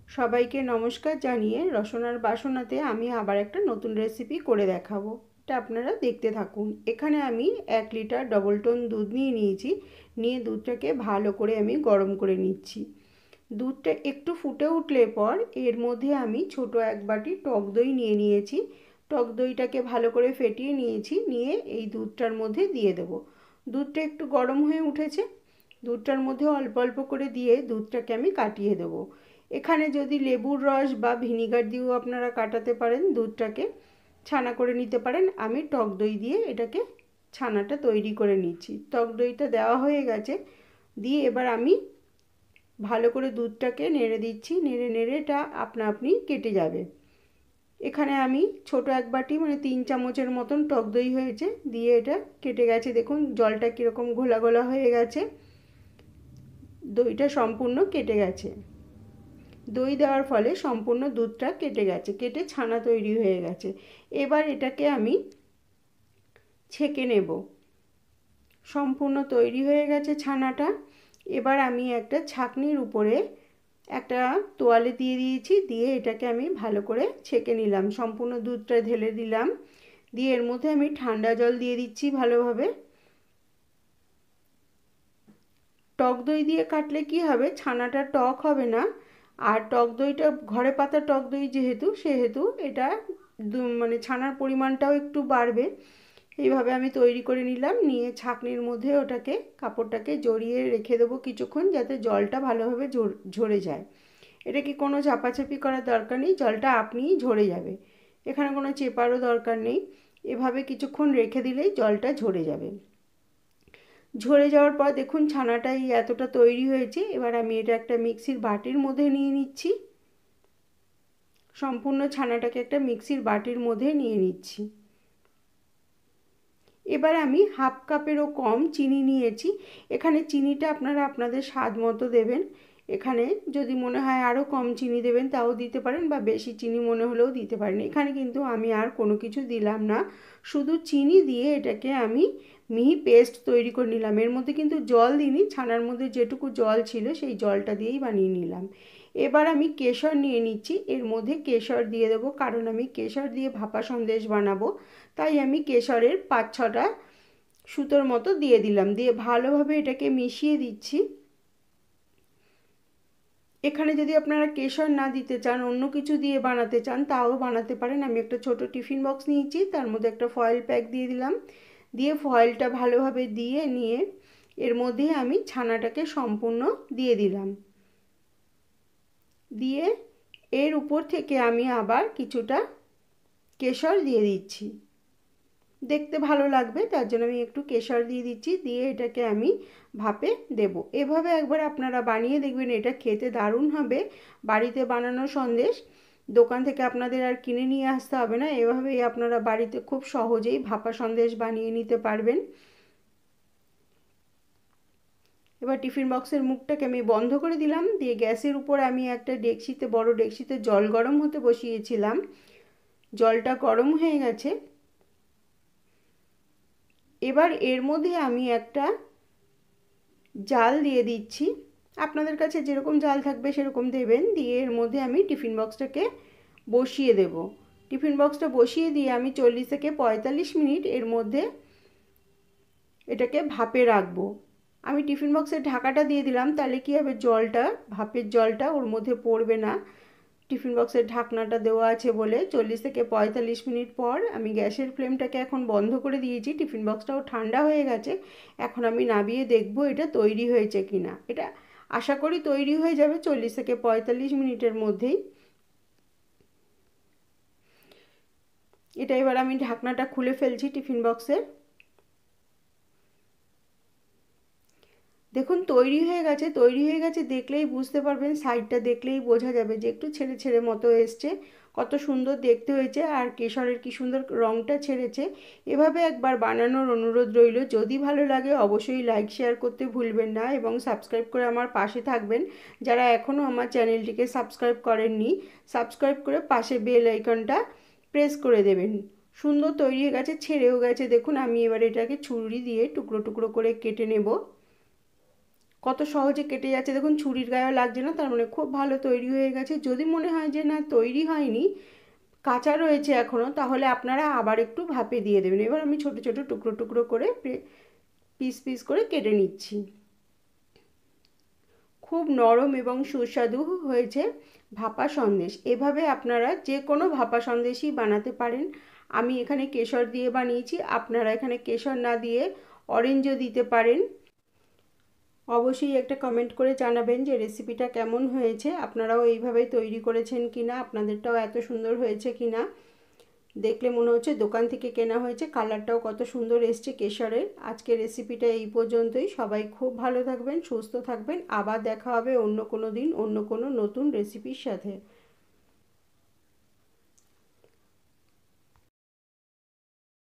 সবাইকে নমস্কার জানিয়ে রসনার বাসনাতে আমি আবার একটা নতুন রেসিপি করে দেখাবো। এটা আপনারা দেখতে থাকুন। এখানে আমি 1 লিটার ডবল টোন দুধ নিয়েছি। নিয়ে দুধটাকে ভালো করে আমি গরম করে নিচ্ছি। দুধটা একটু ফুটে উঠলে পর এর মধ্যে আমি ছোট 1 বাটি টক দই নিয়েছি। টক দইটাকে ভালো করে ফেটিয়ে নিয়েছি, নিয়ে এই দুধটার মধ্যে দিয়ে দেবো। দুধটা একটু গরম হয়ে উঠেছে, দুধটার মধ্যে অল্প অল্প করে দিয়ে দুধটাকে আমি কাটিয়ে দেবো। এখানে যদি লেবুর রস বা ভিনিগার দিয়েও আপনারা কাটাতে পারেন, দুধটাকে ছানা করে নিতে পারেন। আমি টক দই দিয়ে এটাকে ছানাটা তৈরি করে নিচ্ছি। টক দইটা দেওয়া হয়ে গেছে, দিয়ে এবার আমি ভালো করে দুধটাকে নেড়ে দিচ্ছি। নেড়ে নেড়ে এটা আপনা আপনি কেটে যাবে। এখানে আমি ছোট 1 বাটি মানে 3 চামচের মতন টক দই হয়েছে, দিয়ে এটা কেটে গেছে। দেখুন জলটা কীরকম ঘোলা ঘোলা হয়ে গেছে, দইটা সম্পূর্ণ কেটে গেছে। দই দেওয়ার ফলে সম্পূর্ণ দুধটা কেটে গেছে, কেটে ছানা তৈরি হয়ে গেছে। এবার এটাকে আমি ছেঁকে নেব। সম্পূর্ণ তৈরি হয়ে গেছে ছানাটা। এবার আমি একটা ছাঁকনির উপরে একটা তোয়ালে দিয়ে দিয়েছি, দিয়ে এটাকে আমি ভালো করে ছেঁকে নিলাম। সম্পূর্ণ দুধটা ঢেলে দিলাম, দিয়ে এর মধ্যে আমি ঠান্ডা জল দিয়ে দিচ্ছি ভালোভাবে। টক দই দিয়ে কাটলে কি হবে, ছানাটা টক হবে না। আর টক দইটা ঘরে পাতা টক দই সেহেতু এটা মানে ছানার পরিমাণটাও একটু বাড়বে। এইভাবে আমি তৈরি করে নিলাম। নিয়ে ছাঁকনির মধ্যে ওটাকে কাপড়টাকে জড়িয়ে রেখে দেবো কিছুক্ষণ, যাতে জলটা ভালোভাবে ঝরে যায়। এটা কি কোনো চাপাচাপি করার দরকার নেই, জলটা আপনিই ঝরে যাবে। এখানে কোনো চেপারও দরকার নেই। এভাবে কিছুক্ষণ রেখে দিলেই জলটা ঝরে যাবে। ঝরে যাওয়ার পর দেখুন ছানাটা এতটা তৈরি হয়েছে। এবার আমি এটা একটা মিক্সির বাটির মধ্যে নিয়ে নিচ্ছি। সম্পূর্ণ ছানাটাকে একটা মিক্সির বাটির মধ্যে নিয়ে নিচ্ছি। এবার আমি 1/2 কাপেরও কম চিনি নিয়েছি। এখানে চিনিটা আপনারা আপনাদের স্বাদ মতো দেবেন। এখানে যদি মনে হয় আরও কম চিনি দেবেন তাও দিতে পারেন, বা বেশি চিনি মনে হলেও দিতে পারেন। এখানে কিন্তু আমি আর কোনো কিছু দিলাম না, শুধু চিনি দিয়ে এটাকে আমি মিহি পেস্ট তৈরি করে নিলাম। এর মধ্যে কিন্তু জল দিইনি, ছানার মধ্যে যেটুকু জল ছিল সেই জলটা দিয়েই বানিয়ে নিলাম। এবার আমি কেশর নিয়ে নিচ্ছি। এর মধ্যে কেশর দিয়ে দেবো, কারণ আমি কেশর দিয়ে ভাপা সন্দেশ বানাবো। তাই আমি কেশরের 5-6টা সুতোর মতো দিয়ে দিলাম, দিয়ে ভালোভাবে এটাকে মিশিয়ে দিচ্ছি। এখানে যদি আপনারা কেশর না দিতে চান, অন্য কিছু দিয়ে বানাতে চান, তাও বানাতে পারেন। আমি একটা ছোট টিফিন বক্স নিয়েছি, তার মধ্যে একটা ফয়েল প্যাক দিয়ে দিলাম। দিয়ে ফয়েলটা ভালোভাবে দিয়ে নিয়ে এর মধ্যে আমি ছানাটাকে সম্পূর্ণ দিয়ে দিলাম। দিয়ে এর উপর থেকে আমি আবার কিছুটা কেশর দিয়ে দিচ্ছি। দেখতে ভালো লাগবে তার জন্য আমি একটু কেশর দিয়ে দিচ্ছি। দিয়ে এটাকে আমি ভাপে দেব। এভাবে একবার আপনারা বানিয়ে দেখবেন, এটা খেতে দারুণ হবে। বাড়িতে বানানো সন্দেশ, দোকান থেকে আপনাদের আর কিনে নিয়ে আসতে হবে না। এভাবেই আপনারা বাড়িতে খুব সহজেই ভাপা সন্দেশ বানিয়ে নিতে পারবেন। এবার টিফিন বক্সের মুখটাকে আমি বন্ধ করে দিলাম, দিয়ে গ্যাসের উপর আমি একটা ডেকচিতে, বড় ডেকচিতে জল গরম হতে বসিয়েছিলাম। জলটা গরম হয়ে গেছে। এবার এর মধ্যে আমি একটা জাল দিয়ে দিচ্ছি। আপনাদের কাছে যেরকম জাল থাকবে সেরকম দেবেন। দিয়ে এর মধ্যে আমি টিফিন বক্সটাকে বসিয়ে দেব। টিফিন বক্সটা বসিয়ে দিয়ে আমি 40 থেকে 45 মিনিট এর মধ্যে এটাকে ভাপে রাখবো। আমি টিফিন বক্সের ঢাকাটা দিয়ে দিলাম, তাহলে কি হবে, জলটা, ভাপের জলটা ওর মধ্যে পড়বে না। টিফিন বক্সের ঢাকনাটা দেওয়া আছে বলে 40 থেকে 45 মিনিট পর আমি গ্যাসের ফ্লেমটাকে এখন বন্ধ করে দিয়েছি। টিফিন বক্সটাও ঠান্ডা হয়ে গেছে। এখন আমি নামিয়ে দেখব এটা তৈরি হয়েছে কিনা। এটা আশা করি তৈরি হয়ে যাবে 40 থেকে 45 মিনিটের মধ্যেই। এটা এবার আমি ঢাকনাটা খুলে ফেলছি টিফিন বক্সের। দেখুন তৈরি হয়ে গেছে। তৈরি হয়ে গেছে দেখলেই বুঝতে পারবেন, সাইডটা দেখলেই বোঝা যাবে যে একটু ছেড়ে ছেড়ে মতো এসছে। কত সুন্দর দেখতে হয়েছে, আর কেশরের কি সুন্দর রঙটা ছেড়েছে। এভাবে একবার বানানোর অনুরোধ রইল। যদি ভালো লাগে অবশ্যই লাইক শেয়ার করতে ভুলবেন না, এবং সাবস্ক্রাইব করে আমার পাশে থাকবেন। যারা এখনও আমার চ্যানেলটিকে সাবস্ক্রাইব করেননি, সাবস্ক্রাইব করে পাশে বেল আইকনটা প্রেস করে দেবেন। সুন্দর তৈরি হয়ে গেছে, ছেড়েও গেছে। দেখুন আমি এবার এটাকে ছুরি দিয়ে টুকরো টুকরো করে কেটে নেব। কত সহজে কেটে যাচ্ছে দেখুন, ছুরির গায়েও লাগছে না, তার মানে খুব ভালো তৈরি হয়ে গেছে। যদি মনে হয় যে না তৈরি হয়নি, কাঁচা রয়েছে এখনও, তাহলে আপনারা আবার একটু ভাপে দিয়ে দেবেন। এবার আমি ছোট ছোট টুকরো টুকরো করে পিস পিস করে কেটে নিচ্ছি। খুব নরম এবং সুস্বাদু হয়েছে ভাপা সন্দেশ। এভাবে আপনারা যে কোনো ভাপা সন্দেশই বানাতে পারেন। আমি এখানে কেশর দিয়ে বানিয়েছি, আপনারা এখানে কেশর না দিয়ে অরেঞ্জও দিতে পারেন। অবশ্যই একটা কমেন্ট করে জানাবেন যে রেসিপিটা কেমন হয়েছে, আপনারাও এইভাবে তৈরি করেছেন কিনা, আপনাদেরটাও এত সুন্দর হয়েছে কিনা। দেখলে মনে হচ্ছে দোকান থেকে কেনা হয়েছে। কালারটাও কত সুন্দর এসছে কেশরের। আজকের রেসিপিটা এই পর্যন্তই। সবাই খুব ভালো থাকবেন, সুস্থ থাকবেন। আবার দেখা হবে অন্য কোনো দিন অন্য কোনো নতুন রেসিপির সাথে।